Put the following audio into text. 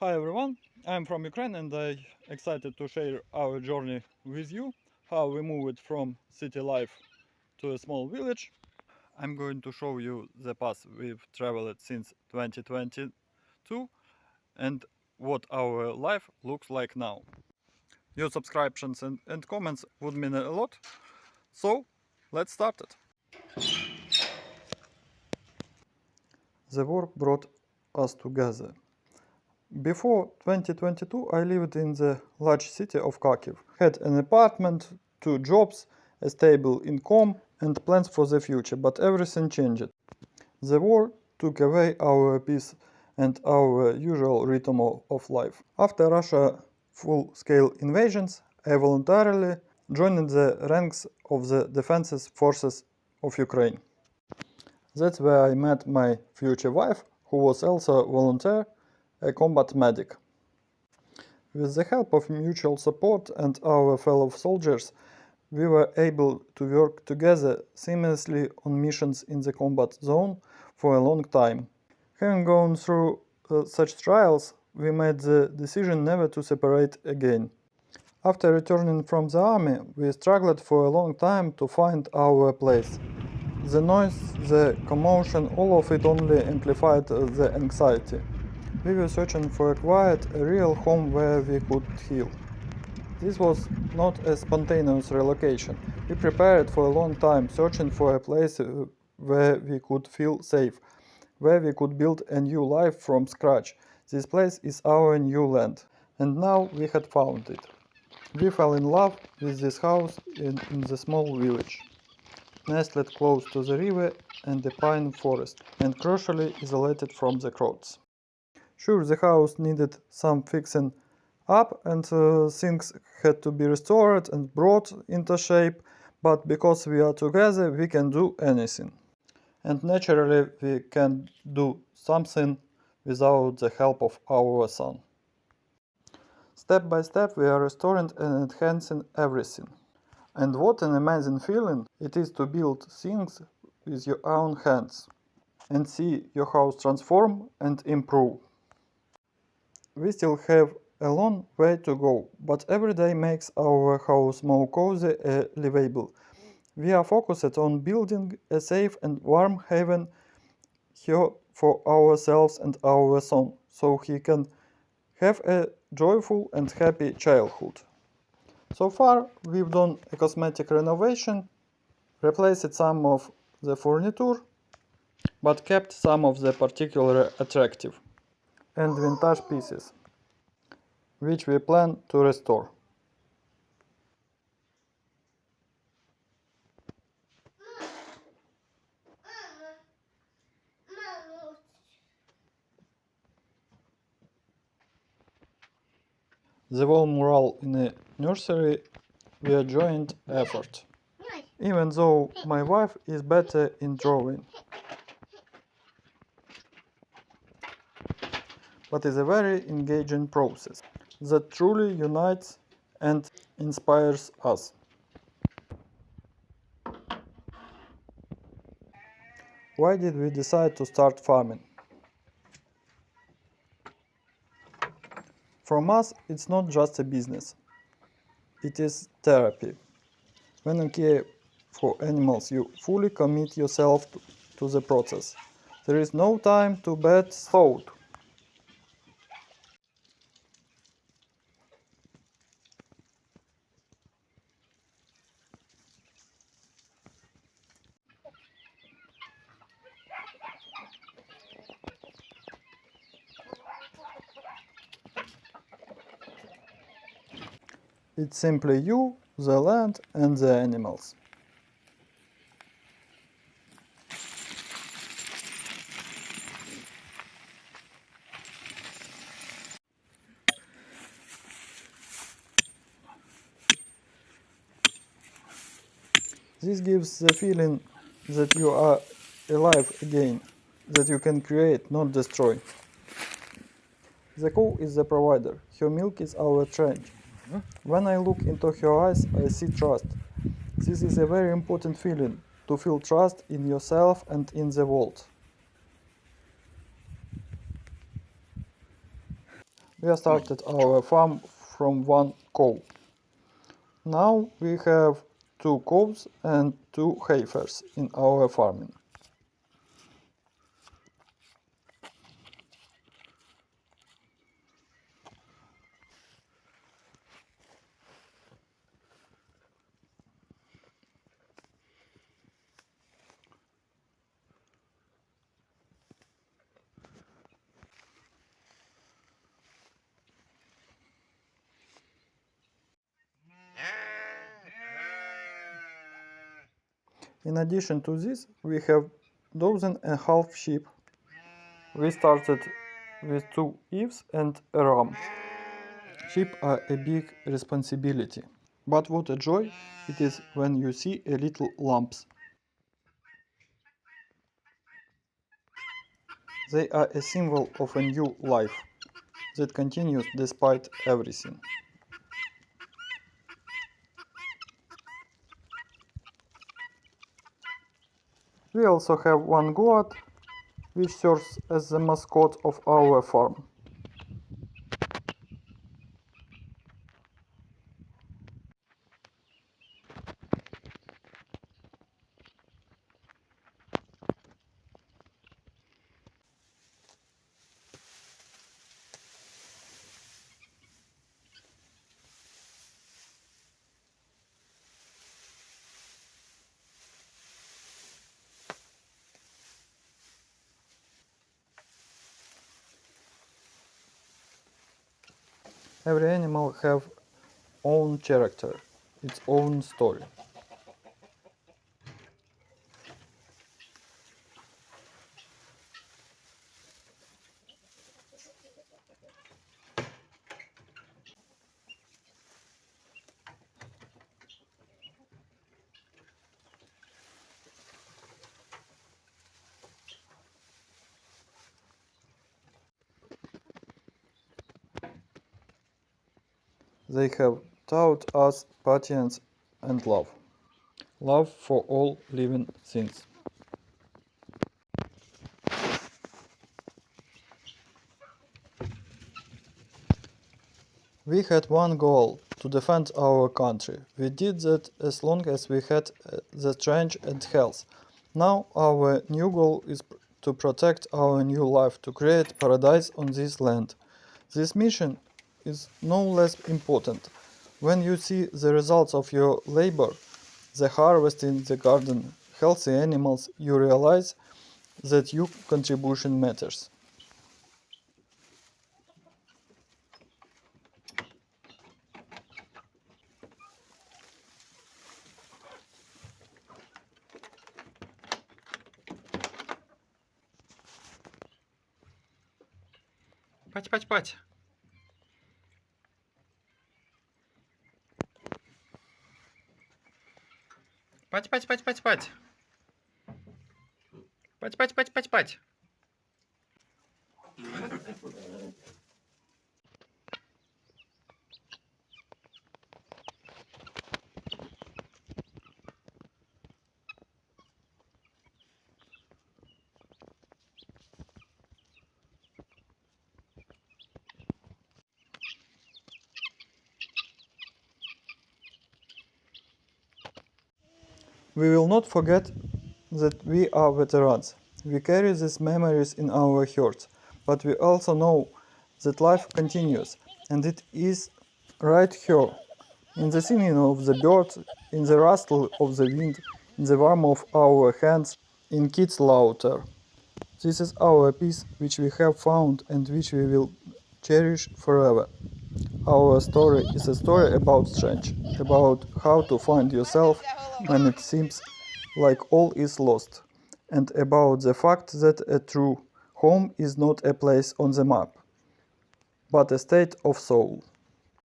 Hi everyone, I'm from Ukraine and I'm excited to share our journey with you, how we moved from city life to a small village. I'm going to show you the path we've traveled since 2022 and what our life looks like now. Your subscriptions and comments would mean a lot, so let's start it. The war brought us together. Before 2022, I lived in the large city of Kharkiv, had an apartment, 2 jobs, a stable income, and plans for the future, but everything changed. The war took away our peace and our usual rhythm of life. After Russia's full-scale invasions, I voluntarily joined the ranks of the defense forces of Ukraine. That's where I met my future wife, who was also a volunteer, a combat medic. With the help of mutual support and our fellow soldiers, we were able to work together seamlessly on missions in the combat zone for a long time. Having gone through such trials, we made the decision never to separate again. After returning from the army, we struggled for a long time to find our place. The noise, the commotion, all of it only amplified the anxiety. We were searching for a quiet, a real home where we could heal. This was not a spontaneous relocation. We prepared for a long time, searching for a place where we could feel safe, where we could build a new life from scratch. This place is our new land, and now we had found it. We fell in love with this house in the small village, nestled close to the river and the pine forest, and crucially isolated from the crowds. Sure, the house needed some fixing up and things had to be restored and brought into shape, but because we are together, we can do anything. And naturally, we can do something without the help of our son. Step by step, we are restoring and enhancing everything. And what an amazing feeling it is to build things with your own hands and see your house transform and improve. We still have a long way to go, but every day makes our house more cozy and livable. We are focused on building a safe and warm haven here for ourselves and our son, so he can have a joyful and happy childhood. So far, we've done a cosmetic renovation, replaced some of the furniture, but kept some of the particularly attractive and vintage pieces, which we plan to restore. The wall mural in the nursery was a joint effort, even though my wife is better in drawing. But it's a very engaging process that truly unites and inspires us. Why did we decide to start farming? From us, it's not just a business. It is therapy. When you care for animals, you fully commit yourself to the process. There is no time to bad thought. It's simply you, the land, and the animals. This gives the feeling that you are alive again, that you can create, not destroy. The cow is the provider, her milk is our strength. When I look into her eyes, I see trust. This is a very important feeling, to feel trust in yourself and in the world. We started our farm from one cow. Now we have 2 cows and 2 heifers in our farming. In addition to this, we have 1.5 sheep. We started with 2 ewes and a ram. Sheep are a big responsibility, but what a joy it is when you see a little lambs. They are a symbol of a new life that continues despite everything. We also have one goat, which serves as the mascot of our farm. Every animal have own character, its own story. They have taught us patience and love. Love for all living things. We had one goal, to defend our country. We did that as long as we had the strength and health. Now our new goal is to protect our new life, to create paradise on this land. This mission is no less important. When you see the results of your labor, the harvest in the garden, healthy animals, you realize that your contribution matters. Пать, пать, пать. Пать, пать, пать, пать, пать. Пать, пать, пать, пать, пать. We will not forget that we are veterans. We carry these memories in our hearts, but we also know that life continues, and it is right here, in the singing of the birds, in the rustle of the wind, in the warmth of our hands, in kids' laughter. This is our peace which we have found and which we will cherish forever. Our story is a story about strength, about how to find yourself when it seems like all is lost, and about the fact that a true home is not a place on the map, but a state of soul.